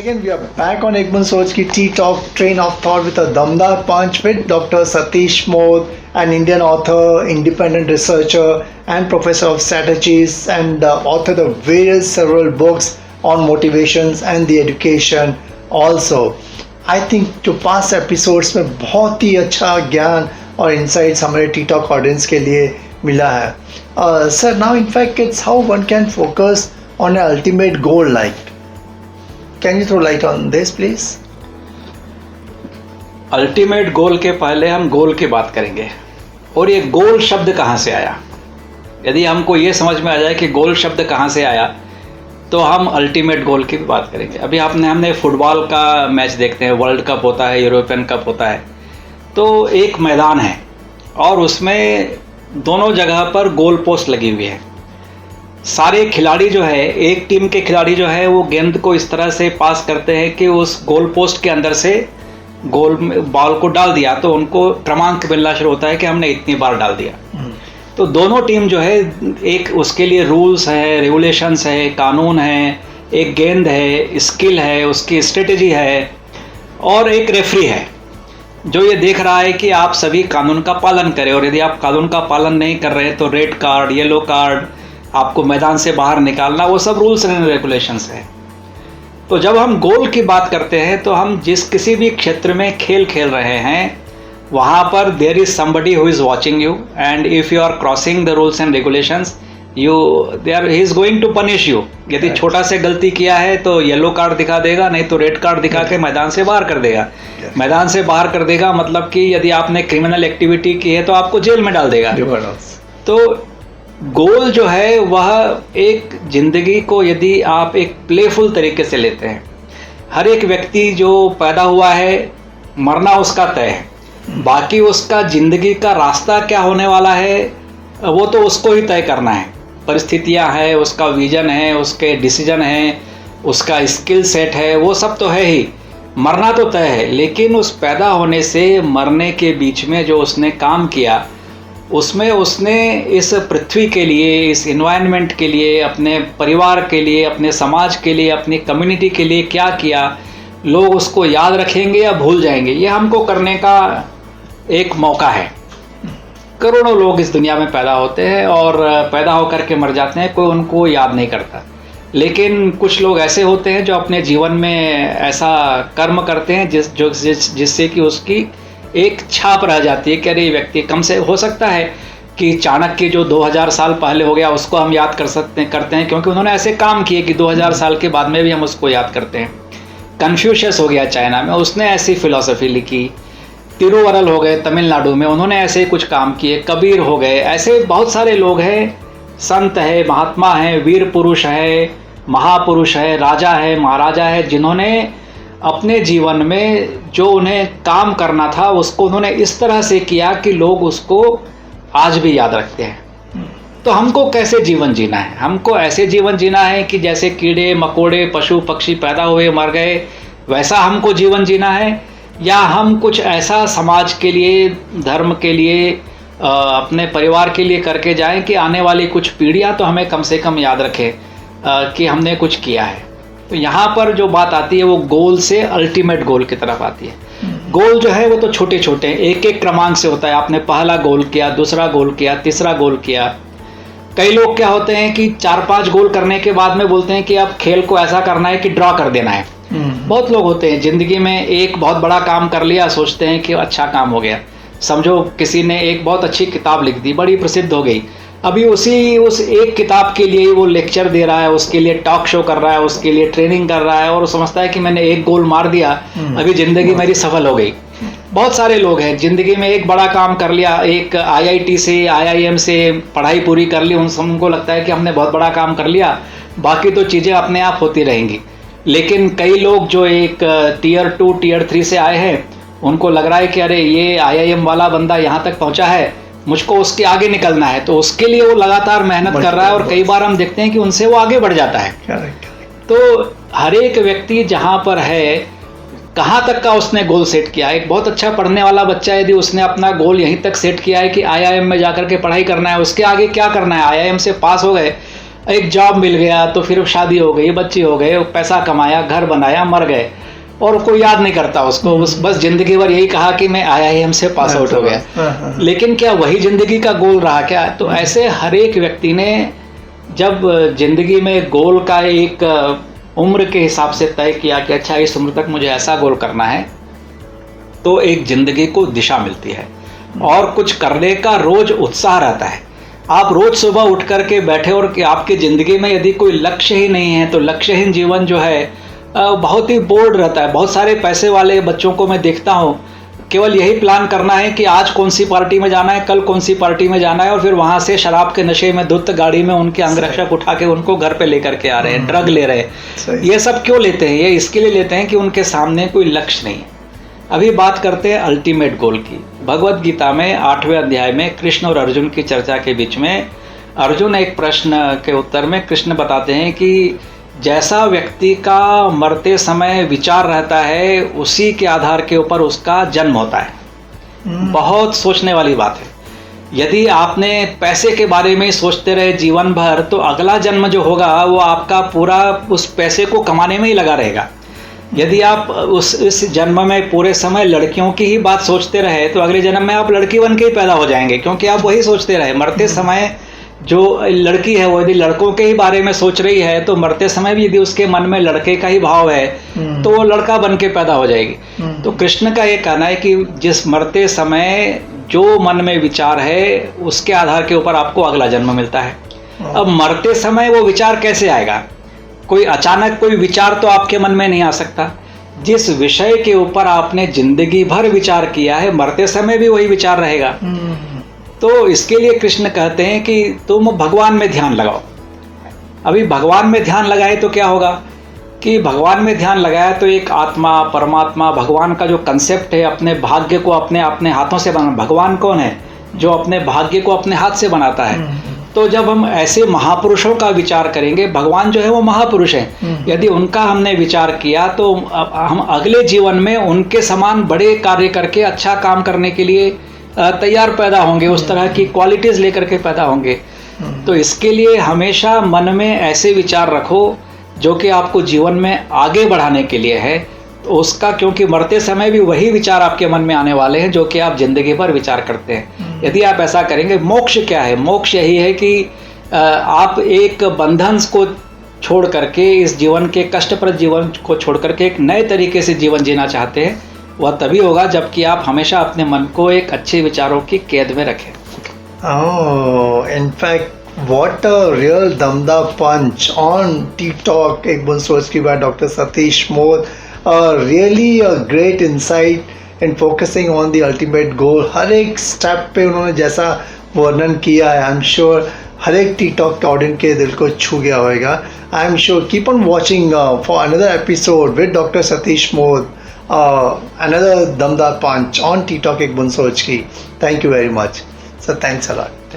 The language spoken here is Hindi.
again, we are back on Egmont Sochki Tea Talk Train of Thought with a Damdar Punch with Dr. Satish Mode, an Indian author, independent researcher, and professor of strategies, and author of various several books on motivations and the education also. I think जो past episodes में बहुत ही अच्छा ज्ञान और insights हमारे टी टॉक ऑडियंस के लिए मिला है. Sir, now in fact it's how one can focus on an ultimate goal like. Can you throw light on this please? Ultimate goal के पहले हम गोल की बात करेंगे और ये गोल शब्द कहाँ से आया. यदि हमको ये समझ में आ जाए कि गोल शब्द कहाँ से आया तो हम अल्टीमेट गोल की बात करेंगे. अभी हमने फुटबॉल का मैच देखते हैं, वर्ल्ड कप होता है, यूरोपियन कप होता है, तो एक मैदान है और उसमें दोनों जगह पर गोल पोस्ट लगी हुई है. सारे खिलाड़ी जो है, एक टीम के खिलाड़ी जो है वो गेंद को इस तरह से पास करते हैं कि उस गोल पोस्ट के अंदर से गोल बॉल को डाल दिया तो उनको क्रमांक मिलना शुरू होता है कि हमने इतनी बार डाल दिया. तो दोनों टीम जो है, एक उसके लिए रूल्स है, रेगुलेशंस है, कानून है, एक गेंद है, स्किल है, उसकी स्ट्रेटेजी है और एक रेफरी है जो ये देख रहा है कि आप सभी कानून का पालन करें और यदि आप कानून का पालन नहीं कर रहे हैं तो रेड कार्ड, येलो कार्ड, आपको मैदान से बाहर निकालना, वो सब रूल्स एंड रेगुलेशंस है. तो जब हम गोल की बात करते हैं तो हम किसी भी क्षेत्र में खेल खेल रहे हैं वहाँ पर there is somebody who is watching you and if you are crossing the rules and regulations he is going to punish you. यदि छोटा से गलती किया है तो येलो कार्ड दिखा देगा, नहीं तो रेड कार्ड दिखा के मैदान से बाहर कर देगा. मैदान से बाहर कर देगा मतलब कि यदि आपने क्रिमिनल एक्टिविटी की है तो आपको जेल में डाल देगा. तो गोल जो है वह एक ज़िंदगी को यदि आप एक प्लेफुल तरीके से लेते हैं, हर एक व्यक्ति जो पैदा हुआ है मरना उसका तय है, बाकी उसका ज़िंदगी का रास्ता क्या होने वाला है वो तो उसको ही तय करना है. परिस्थितियां हैं, उसका विजन है, उसके डिसीजन हैं, उसका स्किल सेट है, वो सब तो है ही. मरना तो तय है, लेकिन उस पैदा होने से मरने के बीच में जो उसने काम किया उसमें उसने इस पृथ्वी के लिए, इस इन्वायरमेंट के लिए, अपने परिवार के लिए, अपने समाज के लिए, अपनी कम्युनिटी के लिए क्या किया, लोग उसको याद रखेंगे या भूल जाएंगे, ये हमको करने का एक मौका है. करोड़ों लोग इस दुनिया में पैदा होते हैं और पैदा होकर के मर जाते हैं, कोई उनको याद नहीं करता. लेकिन कुछ लोग ऐसे होते हैं जो अपने जीवन में ऐसा कर्म करते हैं जिससे कि उसकी एक छाप रह जाती है कि अरे व्यक्ति, कम से हो सकता है कि चाणक्य जो 2000 साल पहले हो गया उसको हम याद करते हैं क्योंकि उन्होंने ऐसे काम किए कि 2000 साल के बाद में भी हम उसको याद करते हैं. कन्फ्यूशियस हो गया चाइना में, उसने ऐसी फिलॉसफी लिखी. तिरुवरल हो गए तमिलनाडु में, उन्होंने ऐसे कुछ काम किए. कबीर हो गए, ऐसे बहुत सारे लोग हैं, संत है, महात्मा है, वीर पुरुष है, महापुरुष है, राजा है, महाराजा है, जिन्होंने अपने जीवन में जो उन्हें काम करना था उसको उन्होंने इस तरह से किया कि लोग उसको आज भी याद रखते हैं. तो हमको कैसे जीवन जीना है? हमको ऐसे जीवन जीना है कि जैसे कीड़े मकोड़े पशु पक्षी पैदा हुए मर गए वैसा हमको जीवन जीना है, या हम कुछ ऐसा समाज के लिए, धर्म के लिए, अपने परिवार के लिए करके जाएं कि आने वाली कुछ पीढ़ियां तो हमें कम से कम याद रखें कि हमने कुछ किया है. तो यहाँ पर जो बात आती है वो गोल से अल्टीमेट गोल की तरफ आती है. गोल जो है वो तो छोटे छोटे एक एक क्रमांक से होता है. आपने पहला गोल किया, दूसरा गोल किया, तीसरा गोल किया. कई लोग क्या होते हैं कि 4-5 गोल करने के बाद में बोलते हैं कि अब खेल को ऐसा करना है कि ड्रॉ कर देना है. बहुत लोग होते हैं ज़िंदगी में एक बहुत बड़ा काम कर लिया, सोचते हैं कि अच्छा काम हो गया. समझो किसी ने एक बहुत अच्छी किताब लिख दी, बड़ी प्रसिद्ध हो गई, अभी उस एक किताब के लिए वो लेक्चर दे रहा है, उसके लिए टॉक शो कर रहा है, उसके लिए ट्रेनिंग कर रहा है और समझता है कि मैंने एक गोल मार दिया, अभी ज़िंदगी मेरी सफल हो गई. बहुत सारे लोग हैं ज़िंदगी में एक बड़ा काम कर लिया, एक IIT से IIM से पढ़ाई पूरी कर ली, उनको लगता है कि हमने बहुत बड़ा काम कर लिया, बाकी तो चीज़ें अपने आप होती रहेंगी. लेकिन कई लोग जो एक Tier 2 Tier 3 से आए हैं उनको लग रहा है कि अरे ये IIM वाला बंदा यहाँ तक पहुँचा है, मुझको उसके आगे निकलना है, तो उसके लिए वो लगातार मेहनत कर रहा है और कई बार हम देखते हैं कि उनसे वो आगे बढ़ जाता है. तो हर एक व्यक्ति जहाँ पर है, कहाँ तक का उसने गोल सेट किया है. एक बहुत अच्छा पढ़ने वाला बच्चा यदि उसने अपना गोल यहीं तक सेट किया है कि IIM में जाकर के पढ़ाई करना है, उसके आगे क्या करना है, IIM से पास हो गए, एक जॉब मिल गया तो फिर शादी हो गई, बच्चे हो गए, पैसा कमाया, घर बनाया, मर गए और कोई याद नहीं करता उसको, बस जिंदगी भर यही कहा कि मैं IIM से पास आउट हो गया। लेकिन क्या वही जिंदगी का गोल रहा क्या? तो ऐसे हर एक व्यक्ति ने जब जिंदगी में गोल का एक उम्र के हिसाब से तय किया कि अच्छा इस उम्र तक मुझे ऐसा गोल करना है, तो एक जिंदगी को दिशा मिलती है और कुछ करने का रोज उत्साह रहता है। आप रोज सुबह उठ करके बैठे और कि आपकी ज़िंदगी में यदि कोई लक्ष्य ही नहीं है तो लक्ष्यहीन जीवन जो है बहुत ही बोर्ड रहता है। बहुत सारे पैसे वाले बच्चों को मैं देखता हूँ, केवल यही प्लान करना है कि आज कौन सी पार्टी में जाना है, कल कौन सी पार्टी में जाना है, और फिर वहाँ से शराब के नशे में धुत गाड़ी में उनके अंगरक्षक उठा के उनको घर पे लेकर के आ रहे हैं, ड्रग ले रहे हैं। ये सब क्यों लेते हैं? ये इसके लिए लेते हैं कि उनके सामने कोई लक्ष्य नहीं है। अभी बात करते हैं अल्टीमेट गोल की। भगवत गीता में 8वें अध्याय में कृष्ण और अर्जुन की चर्चा के बीच में अर्जुन एक प्रश्न के उत्तर में कृष्ण बताते हैं कि जैसा व्यक्ति का मरते समय विचार रहता है उसी के आधार के ऊपर उसका जन्म होता है। बहुत सोचने वाली बात है। यदि आपने पैसे के बारे में सोचते रहे जीवन भर तो अगला जन्म जो होगा वो आपका पूरा उस पैसे को कमाने में ही लगा रहेगा। यदि आप इस जन्म में पूरे समय लड़कियों की ही बात सोचते रहे तो अगले जन्म में आप लड़की बन के ही पैदा हो जाएंगे, क्योंकि आप वही सोचते रहे। मरते समय जो लड़की है वो यदि लड़कों के ही बारे में सोच रही है तो मरते समय भी यदि उसके मन में लड़के का ही भाव है तो वो लड़का बन के पैदा हो जाएगी। तो कृष्ण का ये कहना है कि जिस मरते समय जो मन में विचार है उसके आधार के ऊपर आपको अगला जन्म मिलता है। अब मरते समय वो विचार कैसे आएगा? कोई अचानक कोई विचार तो आपके मन में नहीं आ सकता। जिस विषय के ऊपर आपने जिंदगी भर विचार किया है मरते समय भी वही विचार रहेगा। तो इसके लिए कृष्ण कहते हैं कि तुम भगवान में ध्यान लगाओ। अभी भगवान में ध्यान लगाए तो क्या होगा कि भगवान में ध्यान लगाया तो एक आत्मा, परमात्मा, भगवान का जो कंसेप्ट है अपने भाग्य को अपने अपने हाथों से बना। भगवान कौन है? जो अपने भाग्य को अपने हाथ से बनाता है। तो जब हम ऐसे महापुरुषों का विचार करेंगे, भगवान जो है वो महापुरुष हैं, यदि उनका हमने विचार किया तो हम अगले जीवन में उनके समान बड़े कार्य करके अच्छा काम करने के लिए तैयार पैदा होंगे, उस तरह की क्वालिटीज़ लेकर के पैदा होंगे। तो इसके लिए हमेशा मन में ऐसे विचार रखो जो कि आपको जीवन में आगे बढ़ाने के लिए है। तो उसका, क्योंकि मरते समय भी वही विचार आपके मन में आने वाले हैं जो कि आप जिंदगी भर विचार करते हैं। यदि आप ऐसा करेंगे, मोक्ष क्या है? मोक्ष यही है कि आप एक बंधन को छोड़ करके, इस जीवन के कष्टप्रद जीवन को छोड़ करके एक नए तरीके से जीवन जीना चाहते हैं। वह तभी होगा जबकि आप हमेशा अपने मन को एक अच्छे विचारों की कैद में रखें। In fact, what a real दमदार पंच on TikTok एक बुन सोच की बात doctor Satish mod. Really a great insight in focusing on the ultimate goal। हर एक स्टेप पे उन्होंने जैसा वर्णन किया है, आई एम श्योर हर एक TikTok के ऑडियंस के दिल को छू गया होगा। I am sure keep on watching for another episode with doctor Satish mod, another दमदार पंच ऑन TikTok एक बुन सोच की। Thank you very much sir, thanks a lot.